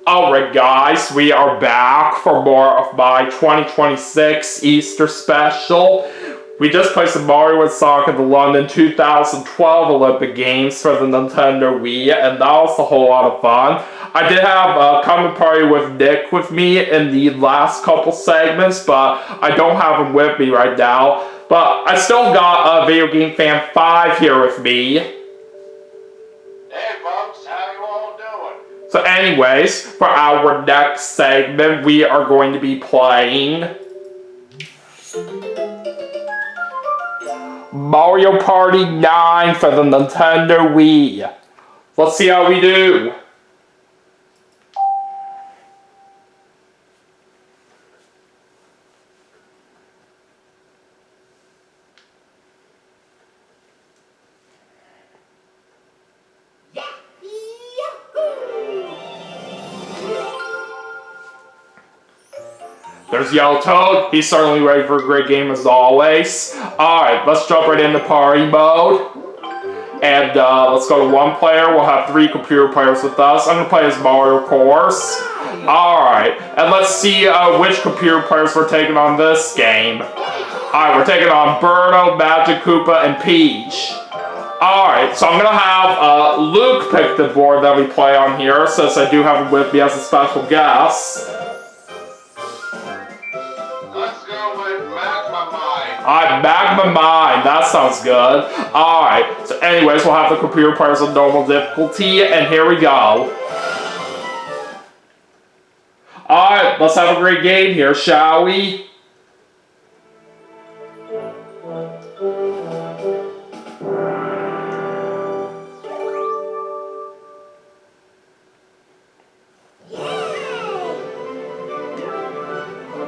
Alright guys, we are back for more of my 2026 Easter special. We just played some Mario and Sonic at the London 2012 Olympic Games for the Nintendo Wii, and that was a whole lot of fun. I did have a comment party with Nick with me in the last couple segments, but I don't have him with me right now. But I still got Video Game Fan 5 here with me. Hey folks, how you all doing? So anyways, for our next segment, we are going to be playing Mario Party 9 for the Nintendo Wii. Let's see how we do. There's Yellow Toad. He's certainly ready for a great game as always. Alright, let's jump right into party mode. And let's go to one player. We'll have 3 computer players with us. I'm going to play as Mario, of course. Alright, and let's see which computer players we're taking on this game. Alright, we're taking on Birdo, Magic Koopa, and Peach. Alright, so I'm going to have Luke pick the board that we play on here, since I do have him with me as a special guest. Alright, Magma Mine. That sounds good. Alright, so anyways, we'll have the computer players on normal difficulty, and here we go. Alright, let's have a great game here, shall we?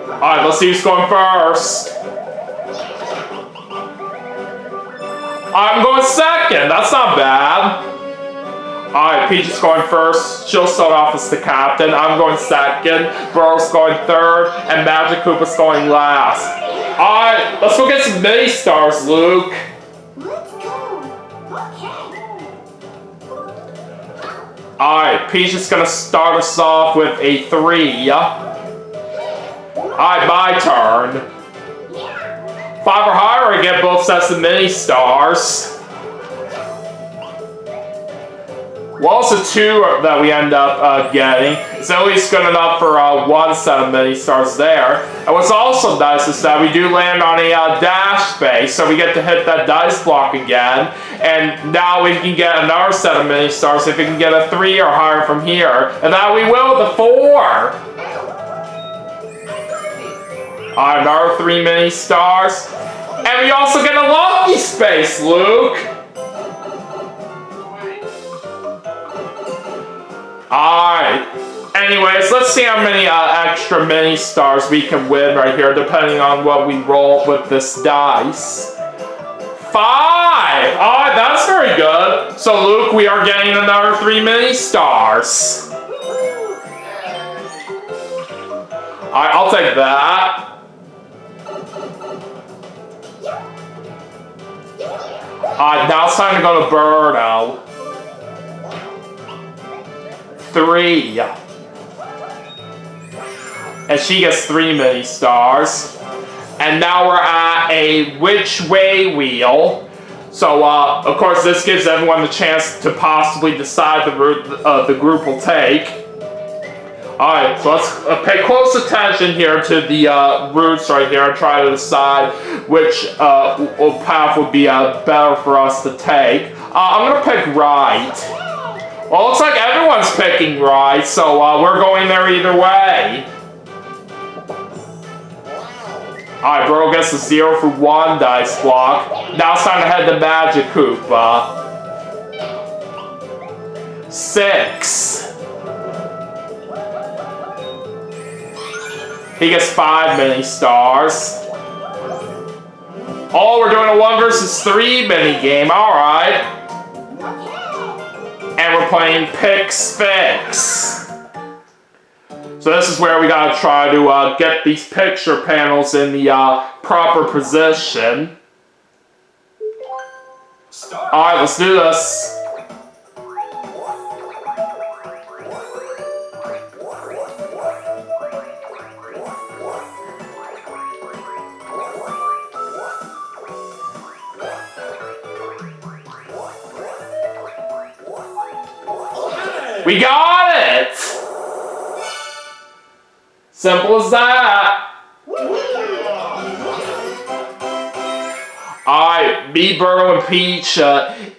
Alright, let's see who's going first. I'm going second. That's not bad. Alright, Peach is going first. She'll start off as the captain. I'm going second. Burrow's going third. And Magic Koopa's going last. Alright, let's go get some mini stars, Luke. Let's go. Okay. Alright, Peach is going to start us off with a 3. Alright, my turn. 5 or higher, I get both sets of mini stars. Well, it's a 2 that we end up getting. It's at least good enough for 1 set of mini stars there. And what's also nice is that we do land on a dash space, so we get to hit that dice block again. And now we can get another set of mini stars if we can get a 3 or higher from here. And now we will with a 4. Another 3 mini stars. And we also get a lucky space, Luke. Alright. Anyways, let's see how many extra mini stars we can win right here, depending on what we roll with this dice. 5! Alright, that's very good. So, Luke, we are getting another 3 mini stars. Alright, I'll take that. Now it's time to go to Birdo. 3. And she gets 3 mini stars. And now we're at a which way wheel. So, of course, this gives everyone the chance to possibly decide the route the group will take. Alright, so let's pay close attention here to the routes right here and try to decide which path would be better for us to take. I'm going to pick right. Well, it looks like everyone's picking right, so we're going there either way. Alright, Bro gets a 0 for 1 dice block. Now it's time to head to Magic Koopa. 6. He gets 5 mini stars. Oh, we're doing a 1 versus 3 mini game. Alright. And we're playing Pix Fix. So this is where we gotta try to get these picture panels in the proper position. Alright, let's do this. We got it! Simple as that. Alright, me, Birdo, and Peach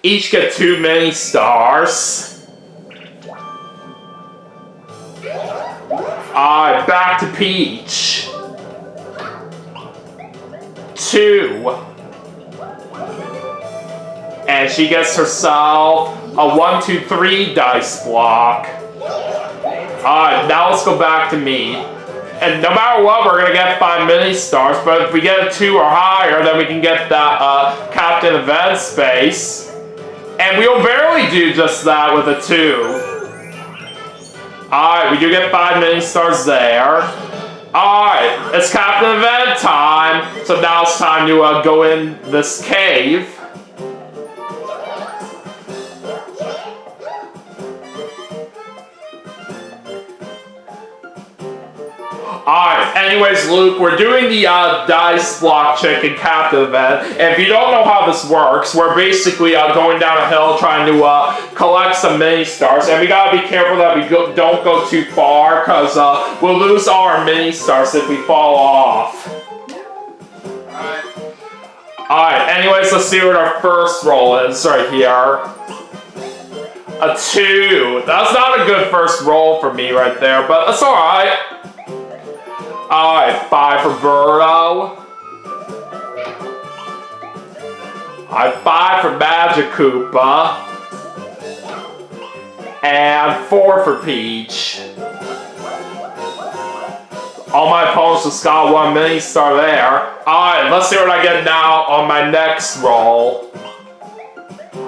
each get 2 mini stars. Alright, back to Peach. 2. And she gets herself a 1, 2, 3 dice block. Alright, now let's go back to me. And no matter what, we're gonna get 5 mini stars, but if we get a 2 or higher, then we can get that Captain Event space. And we'll barely do just that with a 2. Alright, we do get 5 mini stars there. Alright, it's Captain Event time. So now it's time to go in this cave. Alright, anyways, Luke, we're doing the dice block chicken captain event, and if you don't know how this works, we're basically going down a hill trying to collect some mini stars, and we gotta be careful that we don't go too far, because we'll lose all our mini stars if we fall off. Alright, anyways, let's see what our first roll is right here. A 2. That's not a good first roll for me right there, but that's alright. Alright, 5 for Birdo. Alright, 5 for Magic Koopa. And 4 for Peach. All my opponents just got 1 mini star there. Alright, let's see what I get now on my next roll.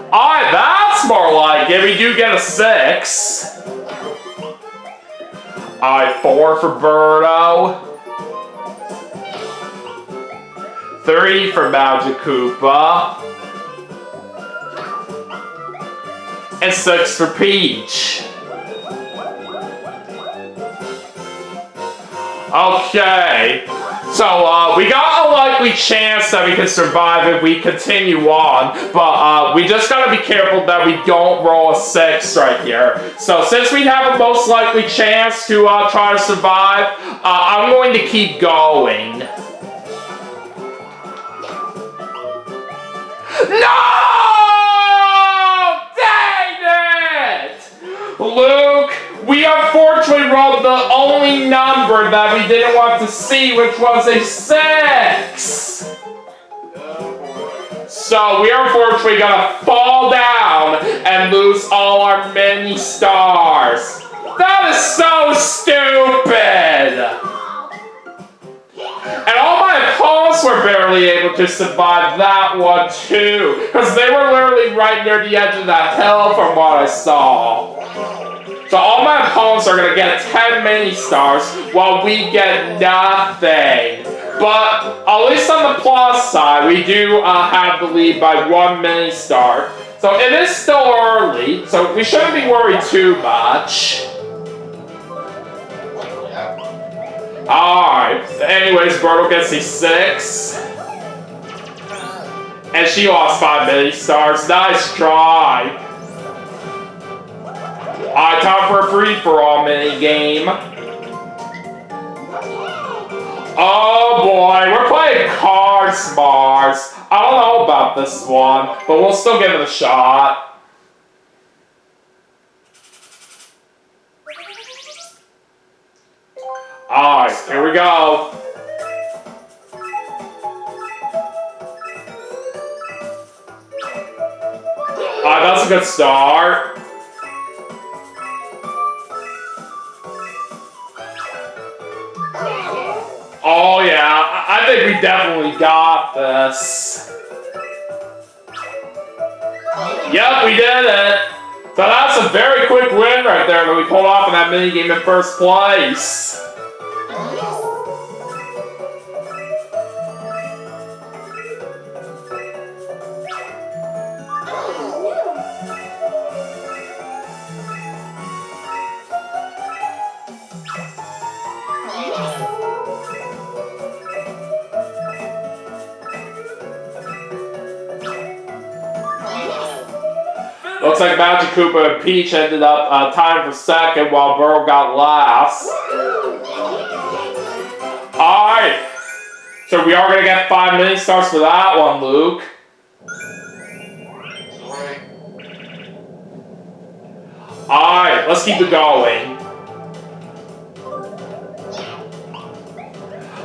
Alright, that's more like it. We do get a 6. Alright, 4 for Birdo. 3 for Magic Koopa. And 6 for Peach. Okay. So, we got a likely chance that we can survive if we continue on, but we just gotta be careful that we don't roll a 6 right here. So, since we have a most likely chance to try to survive, I'm going to keep going. No! Dang it! Luke, we unfortunately rolled the only number that we didn't want to see, which was a 6. So we are unfortunately gonna fall down and lose all our mini stars. That is so stupid! And all my opponents were barely able to survive that one too, because they were literally right near the edge of that hill from what I saw. So all my opponents are going to get 10 mini stars while we get nothing. But at least on the plus side, we do have the lead by 1 mini star. So it is still early, so we shouldn't be worried too much. Alright, anyways, Birdo gets a 6. And she lost 5 mini stars. Nice try. Alright, time for a free-for-all mini-game. Oh boy, we're playing Card Smarts. I don't know about this one, but we'll still give it a shot. Alright, here we go. Alright, that's a good start. Oh yeah, I think we definitely got this. Yep, we did it. So that's a very quick win right there that we pulled off in that minigame in first place. Looks looks like Magic Koopa and Peach ended up tying for second while Burrow got last. Alright. So we are going to get 5 mini stars for that one, Luke. Sorry. Alright, let's keep it going.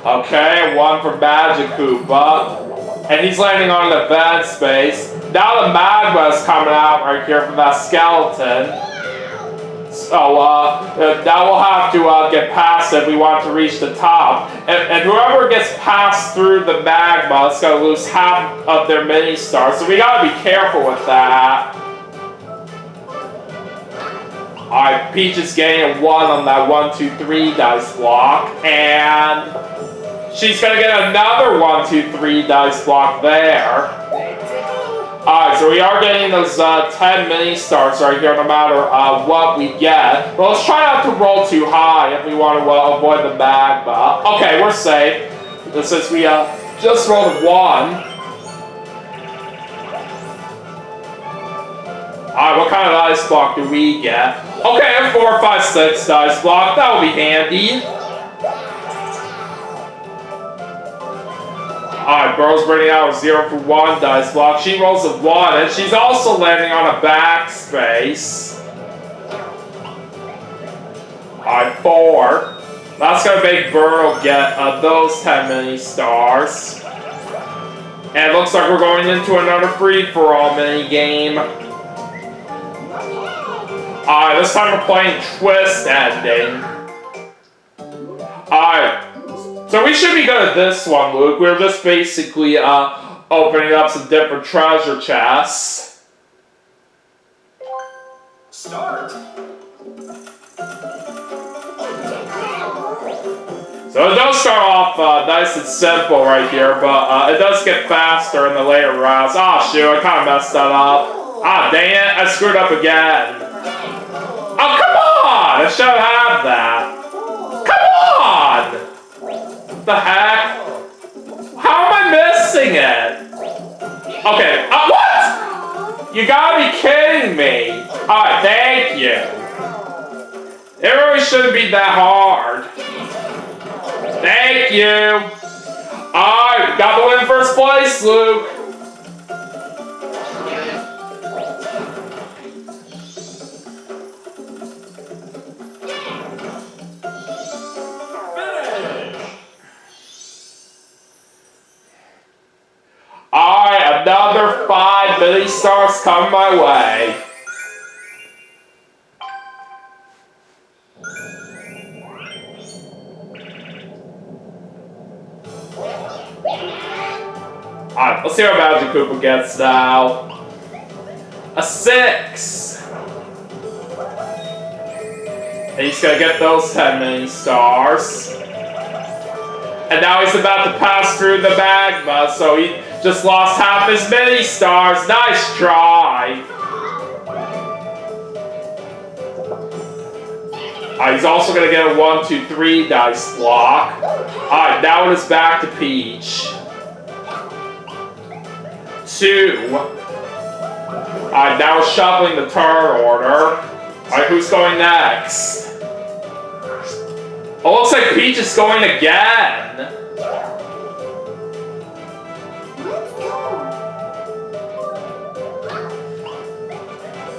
Okay, 1 for Magic Koopa. And he's landing on the vent space. Now the magma's coming out right here from that skeleton. So, now we'll have to get past it if we want to reach the top. And whoever gets passed through the magma is going to lose half of their mini stars. So we gotta be careful with that. Alright, Peach is getting a 1 on that 1, 2, 3 dice block. And she's gonna get another 1, 2, 3 dice block there. Alright, so we are getting those 10 mini stars right here no matter what we get. But let's try not to roll too high if we want to avoid the magma. Okay, we're safe. Since we just rolled a 1. Alright, what kind of dice block do we get? Okay, a 4, 5, 6 dice block. That will be handy. Alright, Burrow's bringing out a 0 for 1 dice block. She rolls a 1, and she's also landing on a backspace. Alright, 4. That's gonna make Burrow get those 10 mini stars. And it looks like we're going into another free-for-all mini game. Alright, this time we're playing Twist Ending. Alright. So we should be good at this one, Luke. We're just basically opening up some different treasure chests. Start. So it does start off nice and simple right here, but it does get faster in the later rounds. Ah, shoot, I kind of messed that up. Ah, dang it, I screwed up again. Oh, come on! I should have that. Come on! What the heck? How am I missing it? Okay, what? You gotta be kidding me. Alright, thank you. It really shouldn't be that hard. Thank you. Alright, got the win in first place, Luke. Alright, another 5 mini stars coming my way. Alright, let's see what Magic Koopa gets now. A 6. And he's gonna get those 10 mini stars. And now he's about to pass through the magma, so he just lost half his mini stars. Nice try. He's also gonna get a 1, 2, 3 dice block. Alright, now it is back to Peach. 2. Alright, now we're shuffling the turn order. Alright, who's going next? Oh, looks like Peach is going again.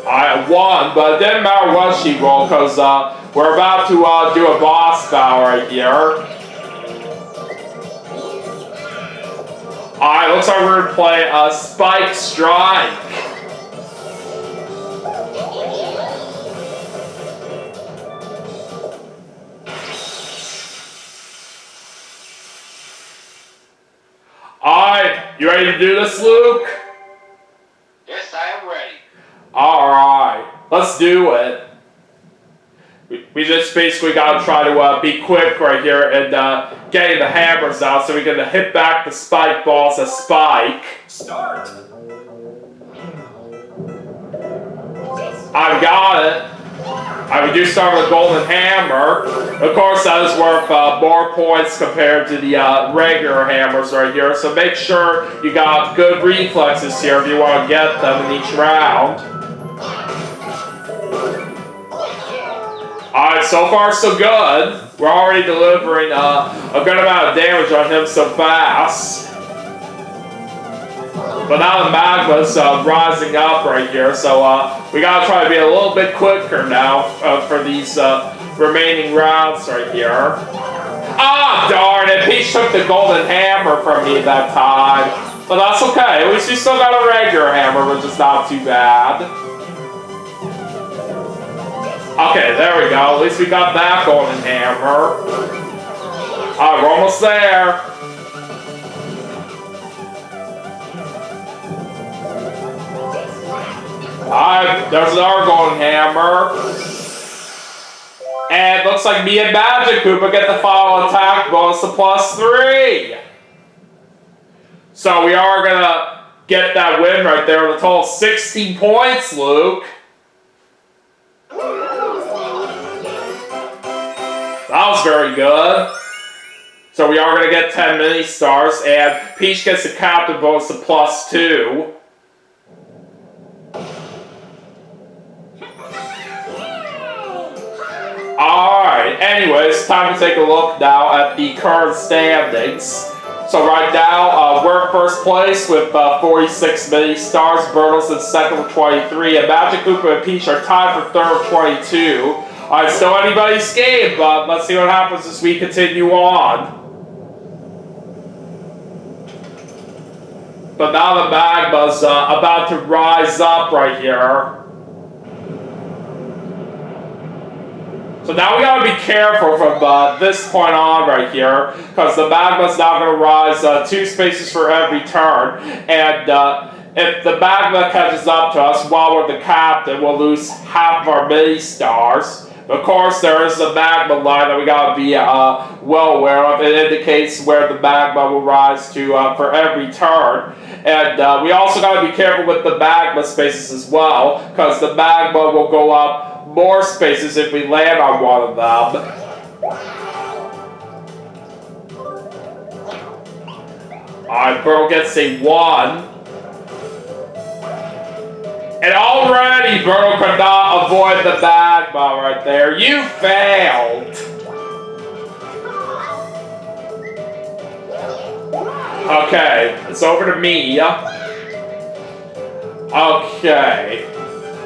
I won, but it didn't matter what she rolled because we're about to do a boss battle right here. Alright, looks like we're going to play Spike Strike. Alright, you ready to do this, Luke? Yes, I am ready. Alright, let's do it. We just basically gotta try to be quick right here and getting the hammers out so we can hit back the spike balls as spike. Start. I've got it. We do start with a golden hammer. Of course, that is worth more points compared to the regular hammers right here. So make sure you got good reflexes here if you want to get them in each round. Alright, so far so good. We're already delivering a good amount of damage on him so fast. But now the magma's rising up right here, so we gotta try to be a little bit quicker now for these remaining rounds right here. Ah, darn it! Peach took the golden hammer from me that time. But that's okay, at least we still got a regular hammer, which is not too bad. Okay, there we go. At least we got that golden hammer. Alright, we're almost there. Alright, there's another golden hammer. And it looks like me and Magic Koopa get the final attack bonus to +3. So we are gonna get that win right there with a total of 16 points, Luke. That was very good. So we are going to get 10 mini stars, and Peach gets the captain bonus to +2. Alright, anyways, time to take a look now at the current standings. So right now, we're in first place with 46 mini stars, Birtles in second with 23, and Magic Koopa and Peach are tied for third with 22. Alright, still anybody's game, but let's see what happens as we continue on. But now the magma's about to rise up right here. So now we gotta be careful from this point on right here, because the magma's now gonna rise 2 spaces for every turn, and if the magma catches up to us while we're the captain, we'll lose half of our mini stars. Of course, there is a magma line that we gotta be well aware of. It indicates where the magma will rise to for every turn. And we also gotta be careful with the magma spaces as well, because the magma will go up more spaces if we land on one of them. Alright, Burl gets a 1. And already, Birdo could not avoid the magma right there. You failed! Okay, it's over to me. Okay.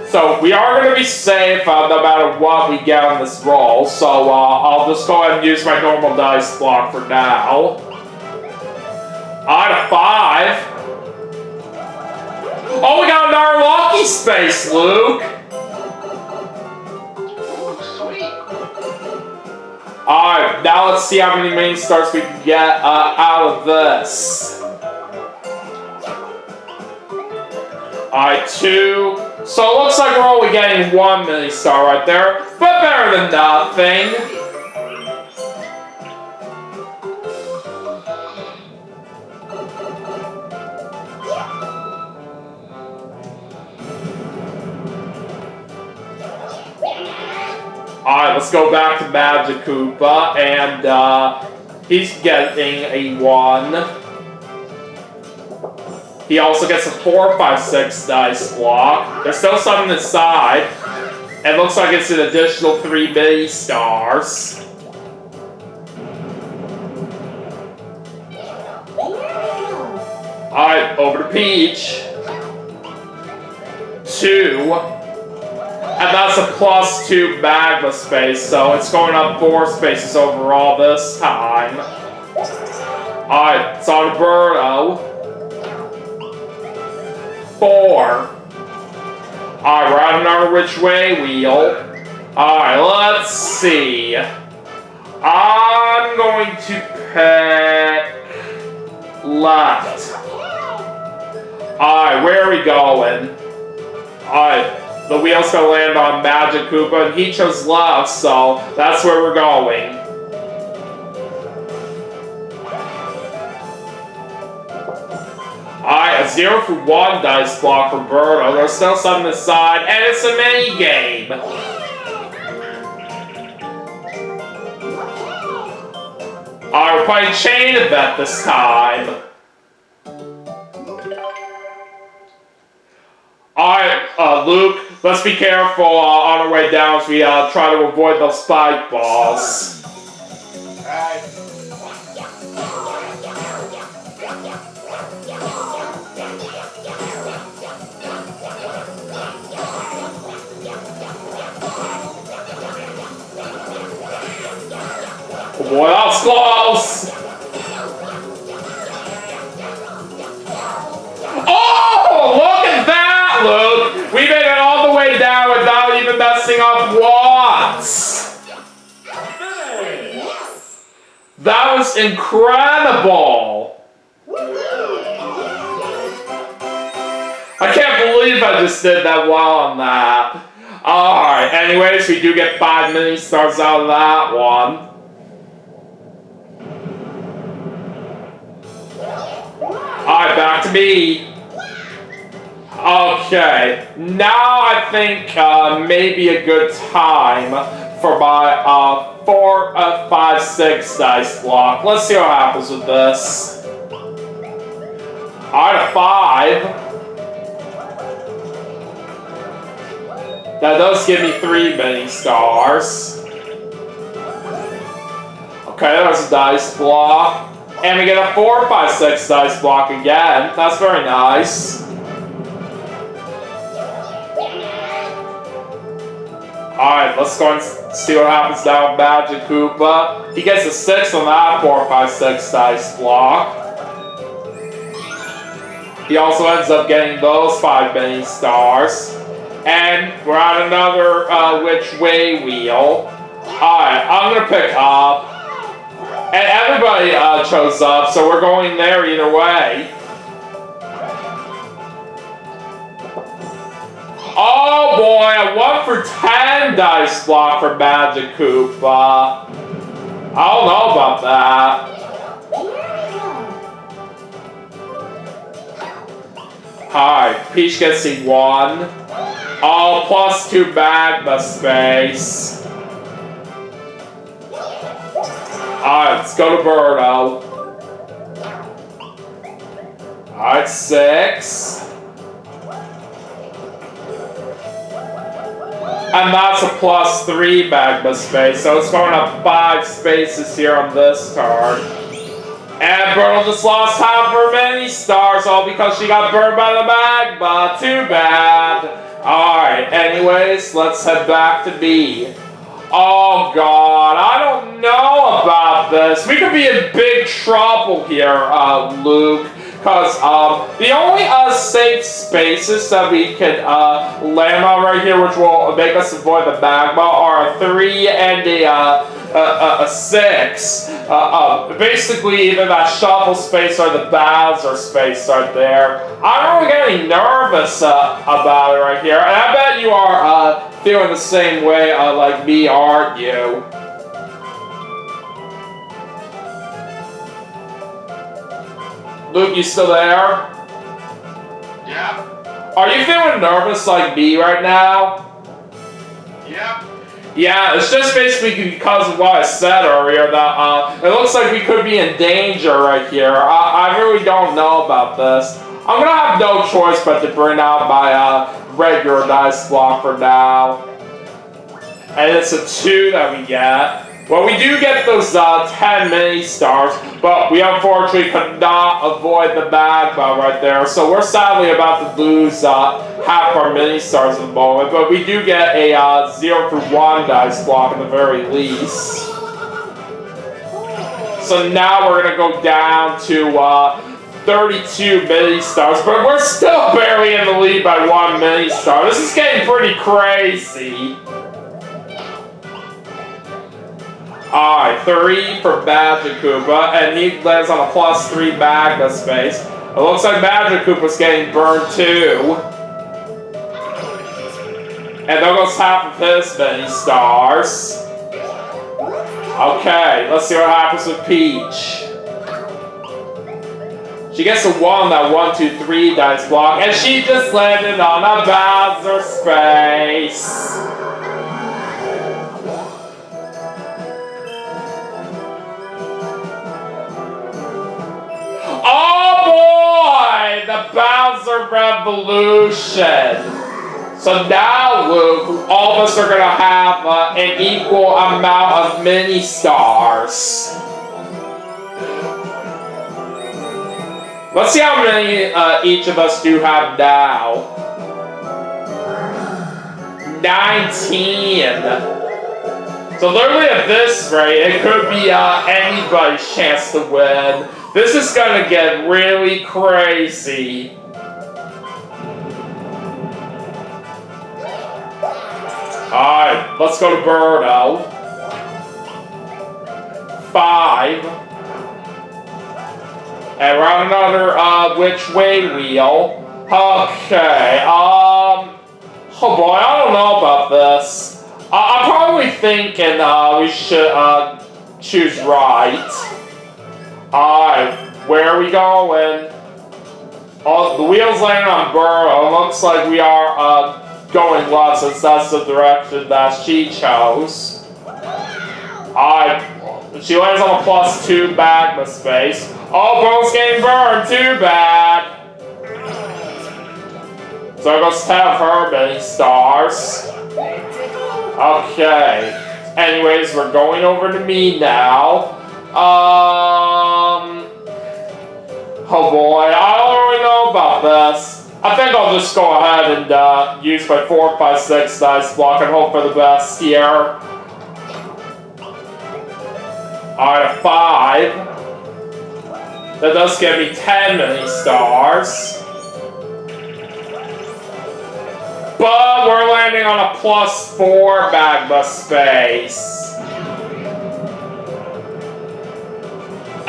So, we are going to be safe no matter what we get on this roll. So, I'll just go ahead and use my normal dice block for now. On a 5. Oh, we got another lucky space, Luke! Sweet. Alright, now let's see how many mini stars we can get out of this. Alright, 2. So it looks like we're only getting 1 mini star right there, but better than nothing. Alright, let's go back to Magic Koopa, and he's getting a 1. He also gets a 4, 5, 6 dice block. There's still something inside. It looks like it's an additional 3 mini stars. Alright, over to Peach. 2. And that's a +2 magma space, so it's going up 4 spaces overall this time. Alright, it's on Birdo. 4. Alright, we're on another which way wheel. Alright, let's see. I'm going to pick left. Alright, where are we going? Alright. The wheel's gonna land on Magic Koopa, and he chose left, so that's where we're going. Alright, a 0 for 1 dice block for Birdo. There's still something inside, and it's a mini game. Alright, we're playing Chain Event this time. Alright, Luke. Let's be careful on our way down as we try to avoid those spike balls. Alright. Oh boy, that was close! Oh, look at that, Luke! We made it all the way down without even messing up once! That was incredible! I can't believe I just did that well on that. Alright, anyways, we do get 5 mini stars out of that one. Alright, back to me. Okay, now I think maybe a good time for my 4, 5, 6 dice block. Let's see what happens with this. Alright, a 5. That does give me 3 mini stars. Okay, there's a dice block. And we get a 4, 5, 6 dice block again. That's very nice. Alright, let's go and see what happens now with Magic Koopa. He gets a 6 on that 4, 5, 6 dice block. He also ends up getting those 5 mini stars. And we're at another which way wheel. Alright, I'm gonna pick up. And everybody chose up, so we're going there either way. Oh boy, a 1 for 10 dice block for Magic Koopa. I don't know about that. Alright, Peach gets a 1. Oh, plus 2 magma space. Alright, let's go to Birdo. Alright, 6. And that's a plus 3 magma space, so it's going up 5 spaces here on this turn. And Birdo just lost half her mini stars, all because she got burned by the magma. Too bad. Alright, anyways, let's head back to B. Oh god, I don't know about this. We could be in big trouble here, Luke. Because the only safe spaces that we can land on right here, which will make us avoid the magma, are a 3 and a 6. Basically, either that shuffle space or the Bowser space right there. I'm really getting nervous about it right here. And I bet you are feeling the same way like me, aren't you? Luke, you still there? Yeah. Are you feeling nervous like me right now? Yeah. Yeah, it's just basically because of what I said earlier that it looks like we could be in danger right here. I really don't know about this. I'm gonna have no choice but to bring out my regular dice block for now. And it's a 2 that we get. Well, we do get those 10 mini stars, but we unfortunately could not avoid the magma right there. So we're sadly about to lose half our mini stars at the moment, but we do get a 0 for 1 dice block at the very least. So now we're gonna go down to 32 mini stars, but we're still barely in the lead by 1 mini star. This is getting pretty crazy. Alright, 3 for Magic Koopa, and he lands on a plus 3 magma space. It looks like Magic Koopa's getting burned too. And there goes half of his mini stars. Okay, let's see what happens with Peach. She gets a 1 on that 1, 2, 3 dice block, and she just landed on a Bowser space. Oh boy! The Bowser Revolution! So now, Luke, all of us are gonna have an equal amount of mini stars. Let's see how many each of us do have now. 19. So literally at this rate, it could be anybody's chance to win. This is gonna get really crazy. Alright, let's go to Birdo. 5. And we're on another which way wheel. Okay, oh boy, I don't know about this. I'm probably thinking we should choose right. Alright, where are we going? Oh, the wheel's landing on Burrow. Looks like we are going left since that's the direction that she chose. Alright, she lands on a +2 magma space. Oh, Burrow's getting burned, too bad. So let's have her many stars. Okay. Anyways, we're going over to me now. Oh boy, I don't really know about this. I think I'll just go ahead and use my 4, 5, 6 dice block and hope for the best here. Alright, 5. That does give me 10 mini stars. But we're landing on a +4 magma space.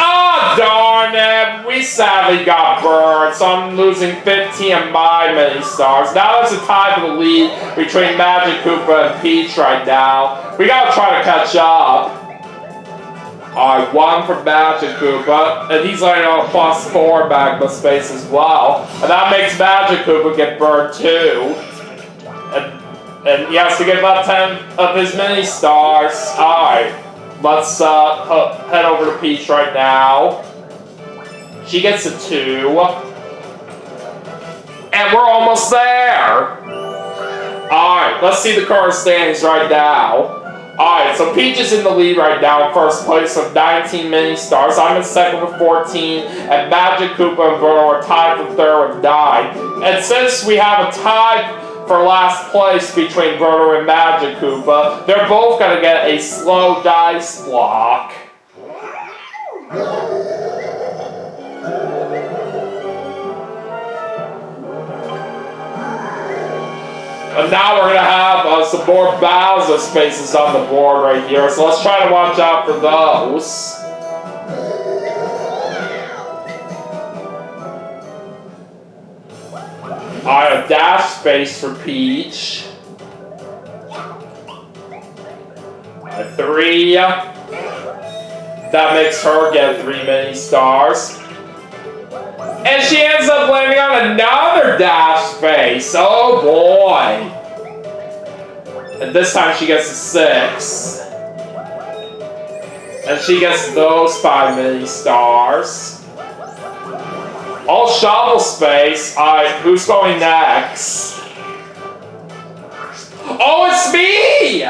Ah, darn it! We sadly got burned, so I'm losing 15 of my mini stars. Now there's a tie for the lead between Magic Koopa and Peach right now. We gotta try to catch up. Alright, 1 for Magic Koopa, and he's landing on a +4 magma space as well. And that makes Magic Koopa get burned too. And he has to give up 10 of his mini stars. Alright, let's head over to Peach right now. She gets a 2. And we're almost there. Alright, let's see the current standings right now. Alright, so Peach is in the lead right now in first place with 19 mini stars. I'm in second with 14, and Magic Koopa and Bruno are tied for third with 9. And since we have a tie for last place between Bruno and Magic Koopa, they're both gonna get a slow dice block. And now we're gonna have some more Bowser spaces on the board right here, so let's try to watch out for those. Alright, a dash space for Peach. 3. That makes her get 3 mini stars. And she ends up landing on another dash space. Oh boy. And this time she gets a 6. And she gets those 5 mini stars. All shovel space. Alright, who's going next? Oh, it's me!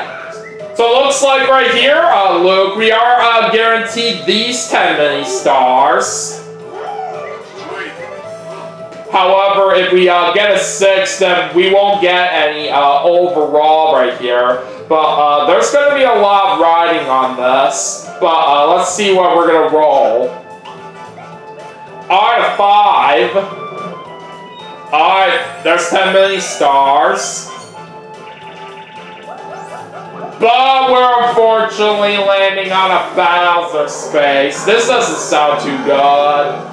So it looks like right here, Luke, we are guaranteed these 10 mini stars. However, if we get a 6, then we won't get any overall right here. But there's going to be a lot riding on this. But let's see what we're going to roll. Alright, a 5. Alright, there's 10 mini stars. But we're unfortunately landing on a Bowser space. This doesn't sound too good.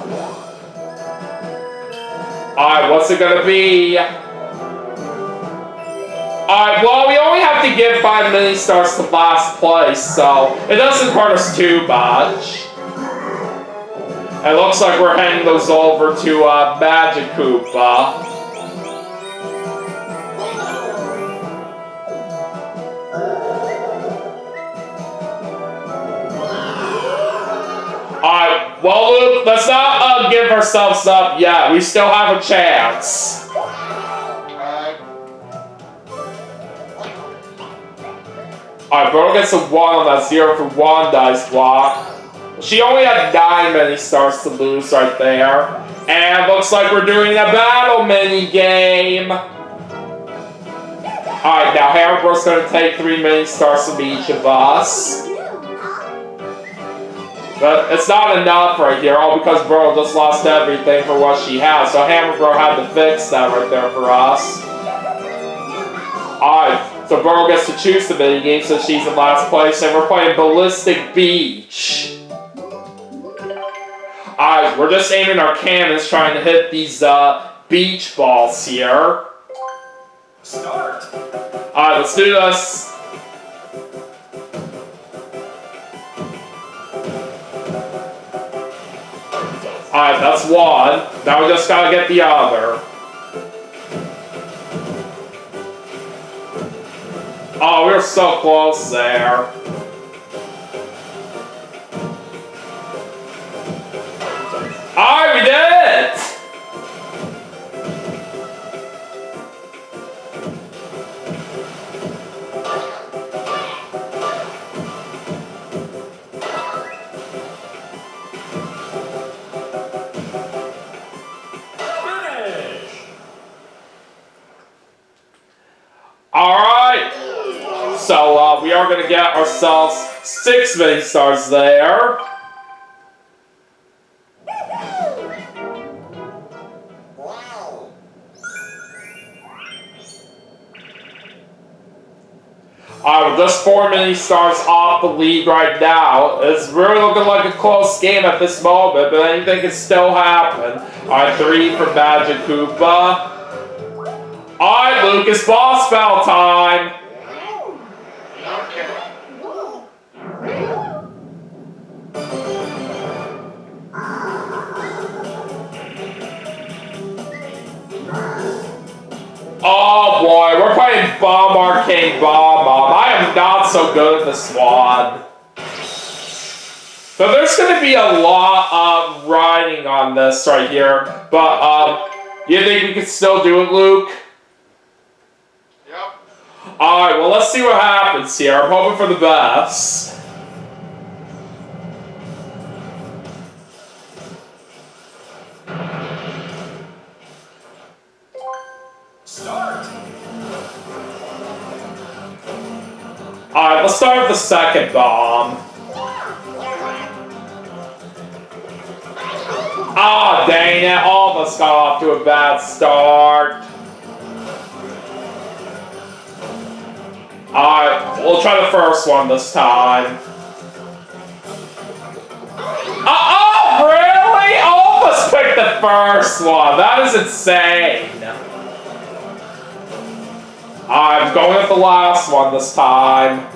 Alright, what's it gonna be? Alright, well, we only have to give 5 mini stars to last place, so it doesn't hurt us too much. It looks like we're handing those over to Magic Koopa. Alright, well, Luke, let's not give ourselves up yet. We still have a chance. Alright, Bro gets a 1 on that 0 for 1 dice block. She only had 9 mini stars to lose right there. And looks like we're doing a battle mini game. Alright, now Hammerbro's gonna take 3 mini stars from each of us. But it's not enough right here, all because Bro just lost everything for what she has. So Hammerbro had to fix that right there for us. Alright, so Bro gets to choose the minigame since she's in last place, and we're playing Ballistic Beach. Alright, we're just aiming our cannons trying to hit these beach balls here. Start. Alright, let's do this. Alright, that's 1. Now we just gotta get the other. Oh, we were so close there. Alright, we did it! Finish. Alright! So, we are going to get ourselves 6 mini stars there. Wow. Alright, we're just 4 mini stars off the lead right now. It's really looking like a close game at this moment, but anything can still happen. Alright, 3 for Magic Koopa. Alright, Lucas, boss battle time! Okay. Oh boy, we're playing Bomb Arcade Bomb Bomb. I am not so good at this one. So there's going to be a lot of riding on this right here. But, you think we can still do it, Luke? Yep. Alright, well let's see what happens here. I'm hoping for the best. Start. Alright, let's start with the second bomb. Ah, dang it. All of us got off to a bad start. Alright, we'll try the first one this time. Oh, really? All of us picked the first one. That is insane. I'm going with the last one this time.